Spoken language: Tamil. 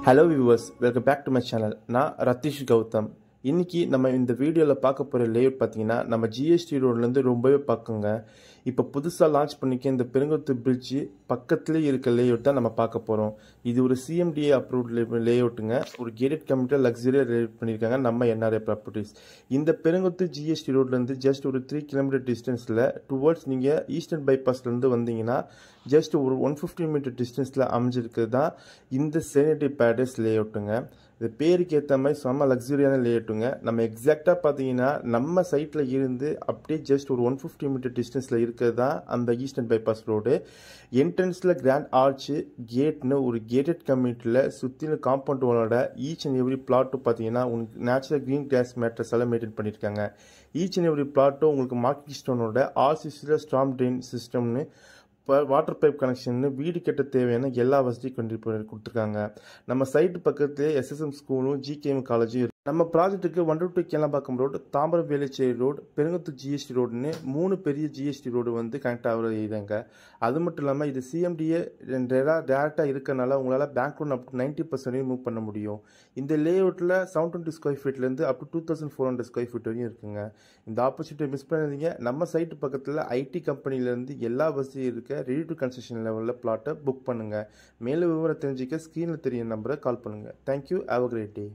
Hello viewers, welcome back to my channel. நான் ரத்தீஷ் கௌதம். இன்னைக்கு நம்ம இந்த வீடியோவில் பார்க்க போகிற லேஅவுட் பார்த்தீங்கன்னா நம்ம ஜிஎஸ்டி ரோட்லேருந்து ரொம்பவே பக்கங்க. இப்போ புதுசாக லான்ச் பண்ணிக்க இந்த பெருங்குளத்தூர் பிரிட்ஜு பக்கத்துலேயே இருக்க லேஅவுட் தான் நம்ம பார்க்க போகிறோம். இது ஒரு சிஎம்டிஏ அப்ரூவ்ட் லேஅவுட்டுங்க. ஒரு கேட்டட் கம்யூனிட்டியில் லக்ஸரியாக லேஅவுட் பண்ணியிருக்காங்க நம்ம என்ஆர்ஐ ப்ராப்பர்ட்டிஸ். இந்த பெருங்குளத்தூர் ஜிஎஸ்டி ரோட்லேருந்து ஜஸ்ட் ஒரு 3 கிலோமீட்டர் டிஸ்டன்ஸில் டுவர்ட்ஸ் நீங்கள் ஈஸ்டர்ன் பைபாஸ்லேருந்து வந்தீங்கன்னா ஜஸ்ட் ஒரு 150 மீட்டர் டிஸ்டன்ஸில் அமைஞ்சிருக்கிறது தான் இந்த செரினிட்டி பேரடைஸ் லேஅவுட்டுங்க. இது பேருக்கு ஏற்ற மாதிரி செம்ம லக்ஸரியான லேஅவுட்டுங்க. நம்ம எக்ஸாக்டாக பார்த்தீங்கன்னா நம்ம சைட்டில் இருந்து அப்படியே ஜஸ்ட் ஒரு 150 மீட்டர் டிஸ்டன்ஸில் இருக்கிறது தான் அந்த ஈஸ்டர்ன் பைபாஸ் ரோடு. என்ட்ரன்ஸில் கிராண்ட் ஆர்ச்சு கேட்னு ஒரு கேட்டட் கம்யூனிட்டியில் சுற்றின காம்பவுண்ட் வாலோட ஈச் அண்ட் எவ்ரி பிளாட்டும் பார்த்தீங்கன்னா உங்களுக்கு நேச்சுரல் க்ரீன் கிராஸ் மேட்ரஸ் எல்லாம் மெயின்டைன் பண்ணியிருக்காங்க. ஈச் அண்ட் எவ்ரி பிளாட்டும் உங்களுக்கு மார்க்கிங் ஸ்டோனோட ஆர்சிசியில் ஸ்டார்ம் ட்ரெயின் சிஸ்டம்னு வாட்டர் பைப் கனெக்ஷன் வீடு கட்ட தேவையான எல்லா வசதியும் கொடுத்துருக்காங்க. நம்ம சைட்டு பக்கத்துலேயே எஸ்எஸ்எம் ஸ்கூலும் ஜிகேஎம் காலேஜும் இருக்கு. நம்ம ப்ராஜெக்ட்டுக்கு 122 Kelambakkam road, Tambaram Velachery road, Perungalathur GST ரோடுன்னு 3 பெரிய ஜிஎஸ்டி ரோடு வந்து கனெக்ட் ஆகிற இதுங்க. அது மட்டும் இல்லாமல் இது சிஎம்டிஏ டேரெக்டாக இருக்கனால உங்களால் bank loan up to 90% move பண்ண முடியும். இந்த லேஅவுட்டில் 720 ஸ்கொயர் ஃபீட்லேருந்து அப் டு 2400 ஸ்கொயர் ஃபீட் வரையும் இருக்குங்க. இந்த ஆப்பர்ச்சுனிட்டியை மிஸ் பண்ணாதீங்க. நம்ம சைட்டு பக்கத்தில் ஐடி கம்பெனிலேருந்து எல்லா வசதியும் இருக்க ரெடி டு கன்ஸ்ட்ரக்ஷன் லெவலில் பிளாட்டை புக் பண்ணுங்கள். மேலும் விவரம் தெரிஞ்சிக்க ஸ்க்ரீனில் தெரிய நம்பரை கால் பண்ணுங்கள். Thank you. Have a great day.